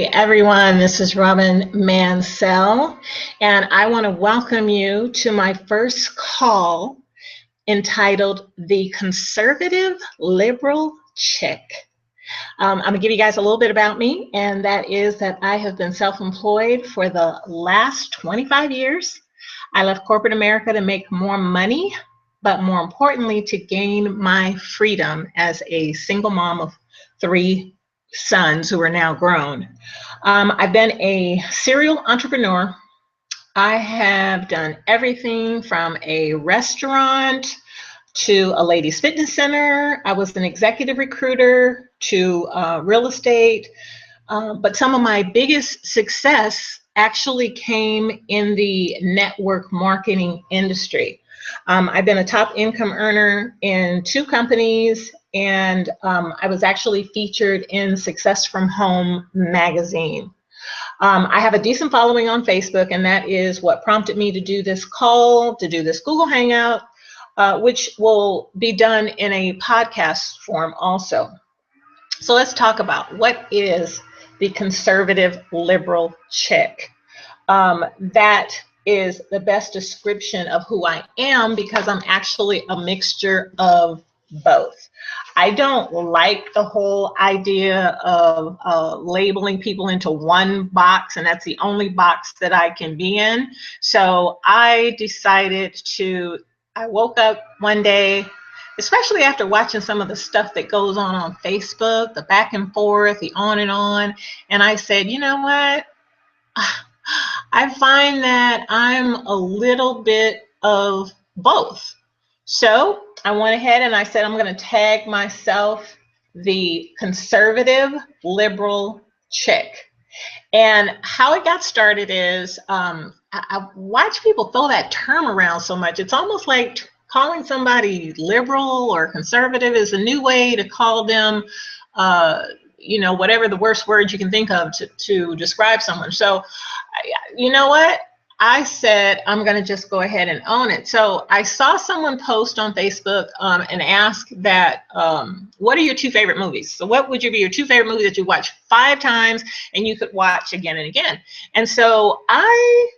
Hey everyone, this is Robin Mansell, and I want to welcome you to my first call entitled The Conservative Liberal Chick. I'm going to give you guys a little bit about me, and that is that I have been self-employed for the last 25 years. I left corporate America to make more money, but more importantly, to gain my freedom as a single mom of 3 sons who are now grown. I've been a serial entrepreneur. I have done everything from a restaurant to a ladies' fitness center. I was an executive recruiter to real estate. But some of my biggest success actually came in the network marketing industry. I've been a top income earner in 2 companies, and I was actually featured in Success from Home magazine. I have a decent following on Facebook, and that is what prompted me to do this call, to do this Google Hangout, which will be done in a podcast form also. So let's talk about what is the conservative liberal chick. That is the best description of who I am, because I'm actually a mixture of both. I don't like the whole idea of labeling people into one box, and that's the only box that I can be in. So I decided I woke up one day, especially after watching some of the stuff that goes on Facebook, the back and forth, the on, and I said, you know what? I find that I'm a little bit of both. So I went ahead and I said, I'm going to tag myself the conservative liberal chick. And how it got started is I watch people throw that term around so much. It's almost like calling somebody liberal or conservative is a new way to call them, whatever the worst words you can think of to describe someone. So, you know what? I said, I'm going to just go ahead and own it. So I saw someone post on Facebook and ask that, what are your 2 favorite movies? So what would be your 2 favorite movies that you watch 5 times and you could watch again and again? And so I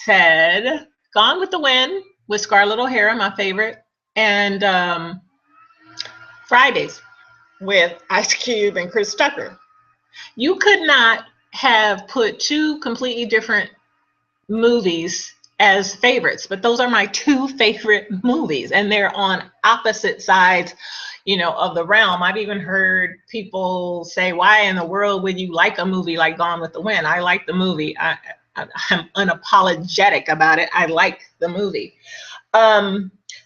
said, Gone with the Wind with Scarlett O'Hara, my favorite, and Fridays with Ice Cube and Chris Tucker. You could not have put 2 completely different movies as favorites, but those are my 2 favorite movies, and they're on opposite sides, of the realm. I've even heard people say, why in the world would you like a movie like Gone with the Wind? I like the movie. I'm unapologetic about it. I like the movie.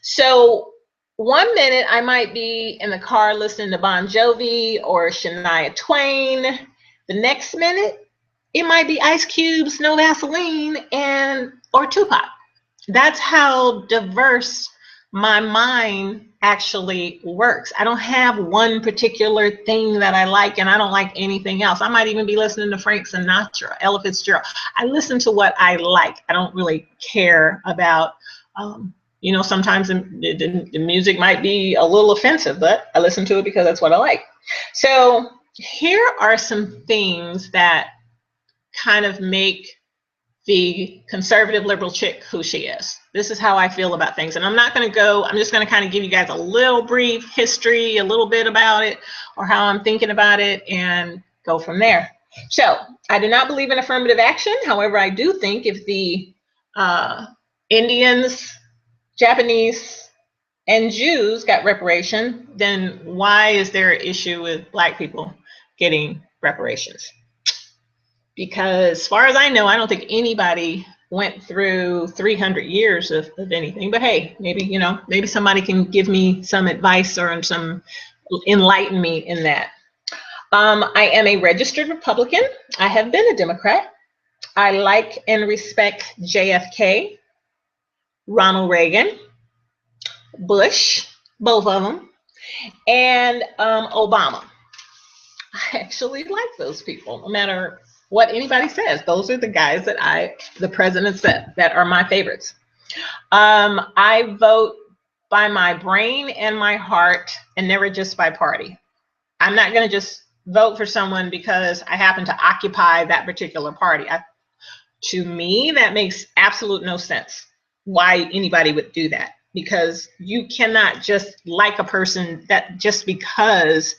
So one minute I might be in the car listening to Bon Jovi or Shania Twain. The next minute, it might be Ice Cube, Snow Vaseline, or Tupac. That's how diverse my mind actually works. I don't have one particular thing that I like, and I don't like anything else. I might even be listening to Frank Sinatra, Ella Fitzgerald. I listen to what I like. I don't really care about, sometimes the music might be a little offensive, but I listen to it because that's what I like. So here are some things that kind of make the conservative liberal chick who she is. This is how I feel about things. And I'm just going to kind of give you guys a little brief history, a little bit about it, or how I'm thinking about it, and go from there. So I do not believe in affirmative action. However, I do think if the Indians, Japanese, and Jews got reparation, then why is there an issue with Black people getting reparations? Because as far as I know, I don't think anybody went through 300 years of anything. But hey, maybe somebody can give me some advice or enlighten me in that. I am a registered Republican. I have been a Democrat. I like and respect JFK, Ronald Reagan, Bush, both of them, and Obama. I actually like those people, no matter what anybody says. Those are the guys the presidents that are my favorites. I vote by my brain and my heart, and never just by party. I'm not going to just vote for someone because I happen to occupy that particular party. To me, that makes absolute no sense why anybody would do that, because you cannot just like a person that just because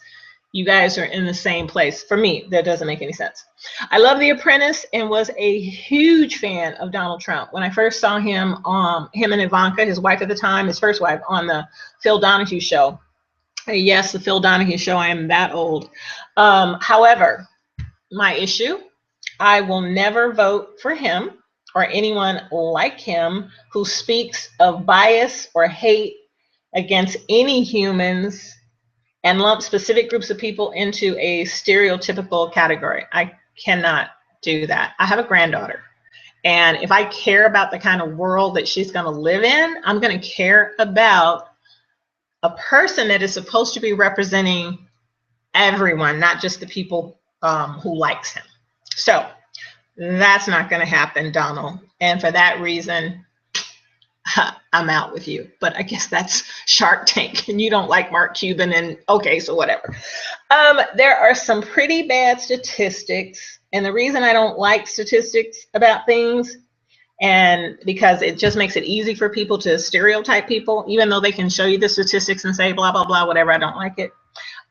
you guys are in the same place. For me, that doesn't make any sense. I love The Apprentice and was a huge fan of Donald Trump. When I first saw him, him and Ivanka, his wife at the time, his first wife, on the Phil Donahue show. Yes, the Phil Donahue show. I am that old. However, my issue, I will never vote for him or anyone like him who speaks of bias or hate against any humans and lump specific groups of people into a stereotypical category. I cannot do that. I have a granddaughter, and if I care about the kind of world that she's going to live in, I'm going to care about a person that is supposed to be representing everyone, not just the people who likes him. So that's not going to happen, Donald. And for that reason, I'm out with you. But I guess that's Shark Tank, and you don't like Mark Cuban, and okay, so whatever. There are some pretty bad statistics, and the reason I don't like statistics about things, and because it just makes it easy for people to stereotype people, even though they can show you the statistics and say blah, blah, blah, whatever, I don't like it.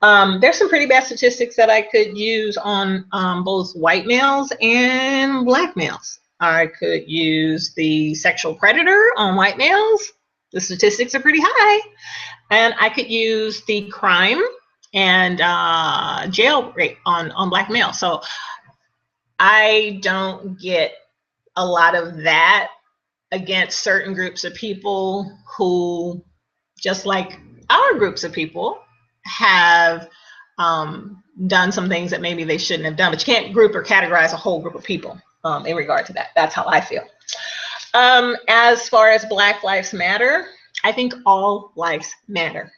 There's some pretty bad statistics that I could use on both white males and black males. I could use the sexual predator on white males. The statistics are pretty high. And I could use the crime and jail rate on black males. So I don't get a lot of that against certain groups of people who, just like our groups of people, have done some things that maybe they shouldn't have done. But you can't group or categorize a whole group of people in regard to that. That's how I feel. As far as Black Lives Matter, I think all lives matter.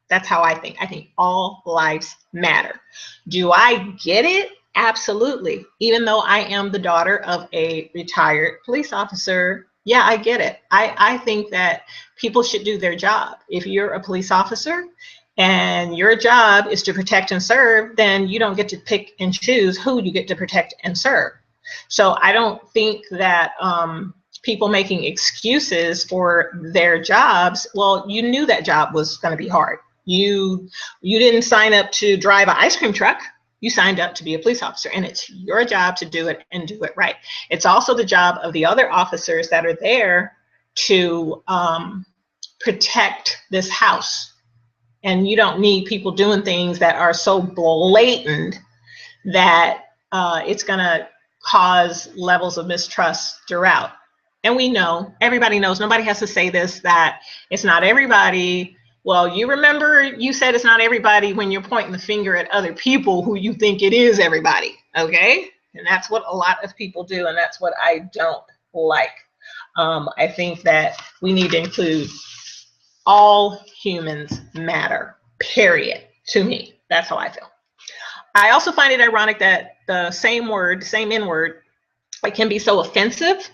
That's how I think. I think all lives matter. Do I get it? Absolutely. Even though I am the daughter of a retired police officer, yeah, I get it. I think that people should do their job. If you're a police officer and your job is to protect and serve, then you don't get to pick and choose who you get to protect and serve. So I don't think that people making excuses for their jobs, well, you knew that job was going to be hard. You didn't sign up to drive an ice cream truck. You signed up to be a police officer, and it's your job to do it and do it right. It's also the job of the other officers that are there to protect this house. And you don't need people doing things that are so blatant that it's going to cause levels of mistrust throughout. And we know, everybody knows, nobody has to say this, that it's not everybody. Well, you remember you said it's not everybody when you're pointing the finger at other people who you think it is everybody, okay? And that's what a lot of people do, and that's what I don't like. I think that we need to include all humans matter, period, to me. That's how I feel. I also find it ironic that the same word, same N-word, it can be so offensive,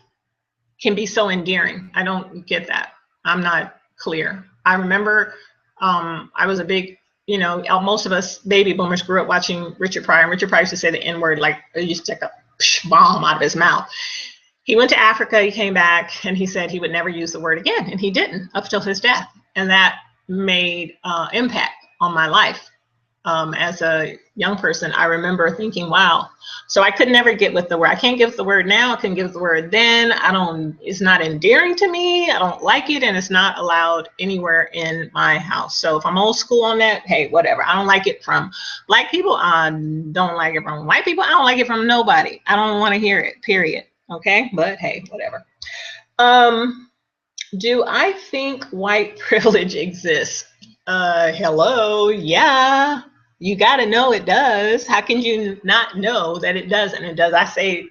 can be so endearing. I don't get that. I'm not clear. I remember I was a big, you know, most of us baby boomers grew up watching Richard Pryor, and Richard Pryor used to say the N-word like he used to take a bomb out of his mouth. He went to Africa, he came back, and he said he would never use the word again, and he didn't up till his death. And that made impact on my life. As a young person, I remember thinking, wow. So I could never get with the word. I can't give the word now. I couldn't give the word then. It's not endearing to me. I don't like it, and it's not allowed anywhere in my house. So if I'm old school on that, hey, whatever. I don't like it from black people. I don't like it from white people. I don't like it from nobody. I don't want to hear it, period. Okay, but hey, whatever. Do I think white privilege exists? Hello, yeah. You got to know it does. How can you not know that it doesn't? And did I say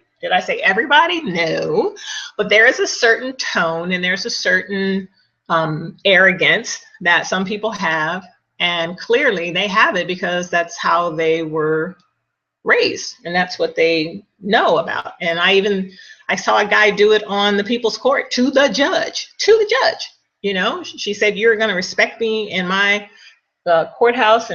everybody? No. But there is a certain tone, and there's a certain arrogance that some people have. And clearly they have it because that's how they were raised, and that's what they know about. And I saw a guy do it on the People's Court to the judge. You know, she said, you're going to respect me in my courthouse.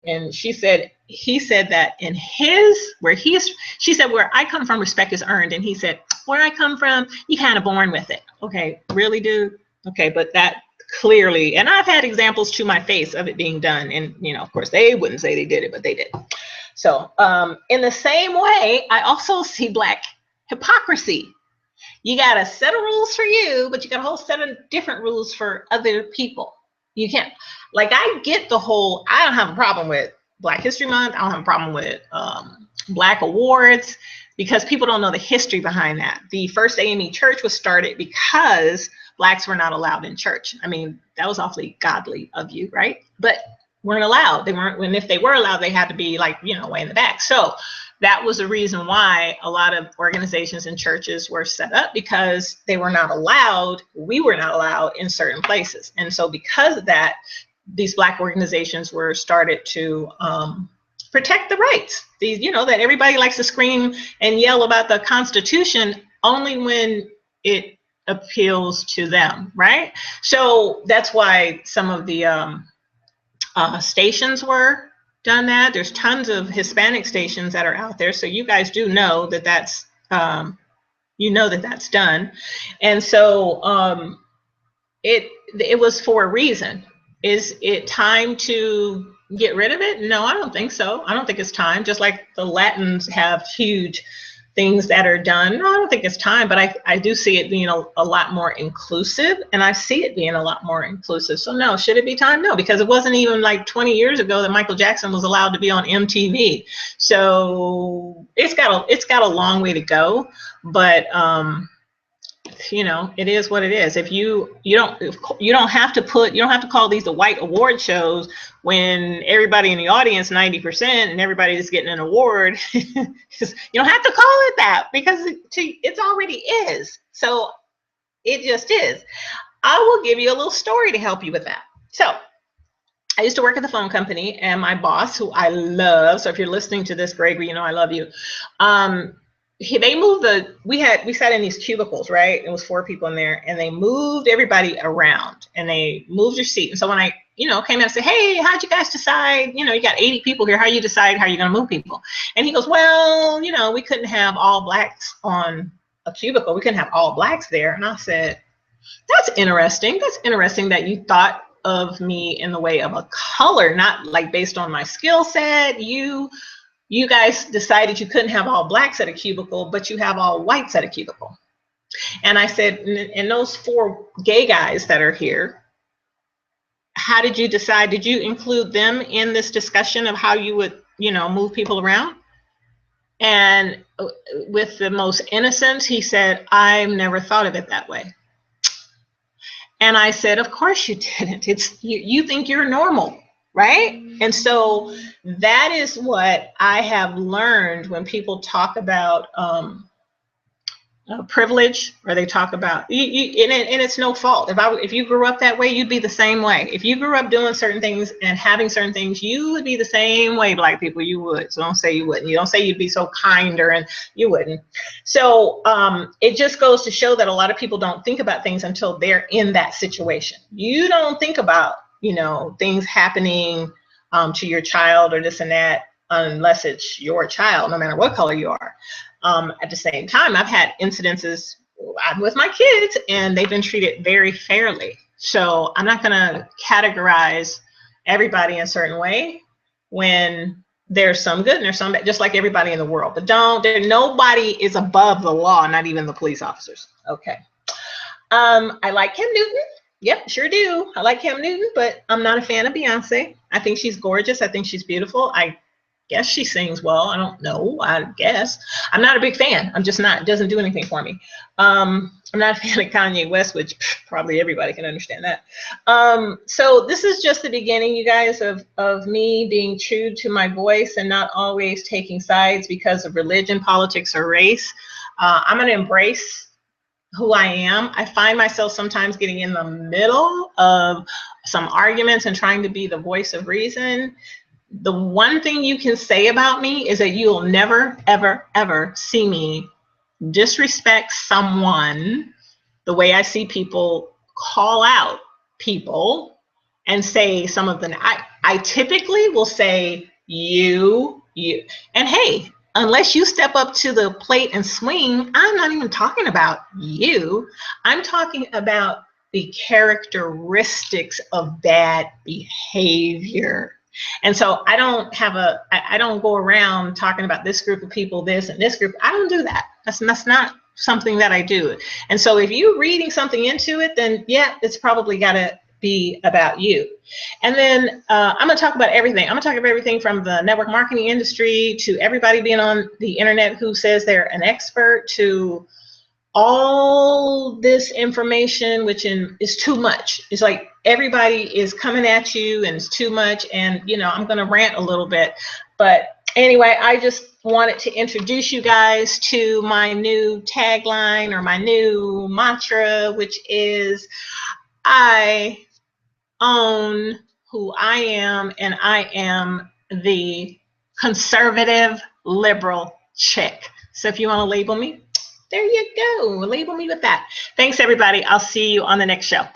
And she said, he said that in she said, where I come from, respect is earned. And he said, where I come from, you kind of born with it. Okay, really, dude? Okay, but that clearly, and I've had examples to my face of it being done. And, of course, they wouldn't say they did it, but they did. So in the same way, I also see Black hypocrisy. You got a set of rules for you, but you got a whole set of different rules for other people. You can't, like, I get the whole, I don't have a problem with Black History Month. I don't have a problem with Black awards, because people don't know the history behind that. The first AME church was started because Blacks were not allowed in church. I mean, that was awfully godly of you, right? But weren't allowed. They weren't, and if they were allowed, they had to be like, way in the back. So that was the reason why a lot of organizations and churches were set up, because they were not allowed. We were not allowed in certain places. And so because of that, these Black organizations were started to protect the rights. These, that everybody likes to scream and yell about the Constitution only when it appeals to them, right? So that's why some of the stations were done that. There's tons of Hispanic stations that are out there. So you guys do know that that's, that's done. And so it was for a reason. Is it time to get rid of it? No, I don't think so. I don't think it's time. Just like the Latins have huge things that are done. No, I don't think it's time, but I do see it being a lot more inclusive, and I see it being a lot more inclusive. So no, should it be time? No, because it wasn't even like 20 years ago that Michael Jackson was allowed to be on MTV. So it's got a long way to go, but it is what it is. If you don't have to call these the white award shows when everybody in the audience, 90%, and everybody is getting an award. You don't have to call it that, because it already is. So it just is. I will give you a little story to help you with that. So I used to work at the phone company, and my boss, who I love, so if you're listening to this, Gregory, I love you. They moved we sat in these cubicles, right? It was 4 people in there, and they moved everybody around, and they moved your seat. And so when I, came in and said, hey, how'd you guys decide, you got 80 people here, how you decide how you're going to move people? And he goes, well, we couldn't have all Blacks on a cubicle. We couldn't have all Blacks there. And I said, that's interesting. That's interesting that you thought of me in the way of a color, not like based on my skill set. You guys decided you couldn't have all Blacks at a cubicle, but you have all whites at a cubicle. And I said, and those 4 gay guys that are here, how did you decide? Did you include them in this discussion of how you would, move people around? And with the most innocence, he said, I've never thought of it that way. And I said, of course you didn't. It's you think you're normal. Right? And so that is what I have learned when people talk about privilege, or they talk about, and it's no fault. If you grew up that way, you'd be the same way. If you grew up doing certain things and having certain things, you would be the same way, Black people, you would. So don't say you wouldn't. You don't say you'd be so kinder, and you wouldn't. So it just goes to show that a lot of people don't think about things until they're in that situation. You don't think about things happening to your child or this and that, unless it's your child, no matter what color you are. At the same time, I've had incidences with my kids, and they've been treated very fairly. So I'm not going to categorize everybody in a certain way when there's some good and there's some bad, just like everybody in the world. But nobody is above the law, not even the police officers. Okay. I like Kim Newton. Yep, sure do. I like Kim Newton, but I'm not a fan of Beyonce. I think she's gorgeous. I think she's beautiful. I guess she sings well. I don't know. I guess. I'm not a big fan. I'm just not. It doesn't do anything for me. I'm not a fan of Kanye West, which probably everybody can understand that. So this is just the beginning, you guys, of me being true to my voice and not always taking sides because of religion, politics, or race. I'm going to embrace who I am. I find myself sometimes getting in the middle of some arguments and trying to be the voice of reason. The one thing you can say about me is that you'll never, ever, ever see me disrespect someone the way I see people call out people and say some of the, I typically will say you. And hey, unless you step up to the plate and swing, I'm not even talking about you. I'm talking about the characteristics of bad behavior. And so I don't go around talking about this group of people, this and this group. I don't do that. That's not something that I do. And so if you're reading something into it, then yeah, it's probably got to be about you. And then I'm going to talk about everything. I'm going to talk about everything from the network marketing industry to everybody being on the internet who says they're an expert, to all this information, which is too much. It's like everybody is coming at you and it's too much. And, I'm going to rant a little bit. But anyway, I just wanted to introduce you guys to my new tagline, or my new mantra, which is, I own who I am, and I am the conservative liberal chick. So if you want to label me, there you go. Label me with that. Thanks, everybody. I'll see you on the next show.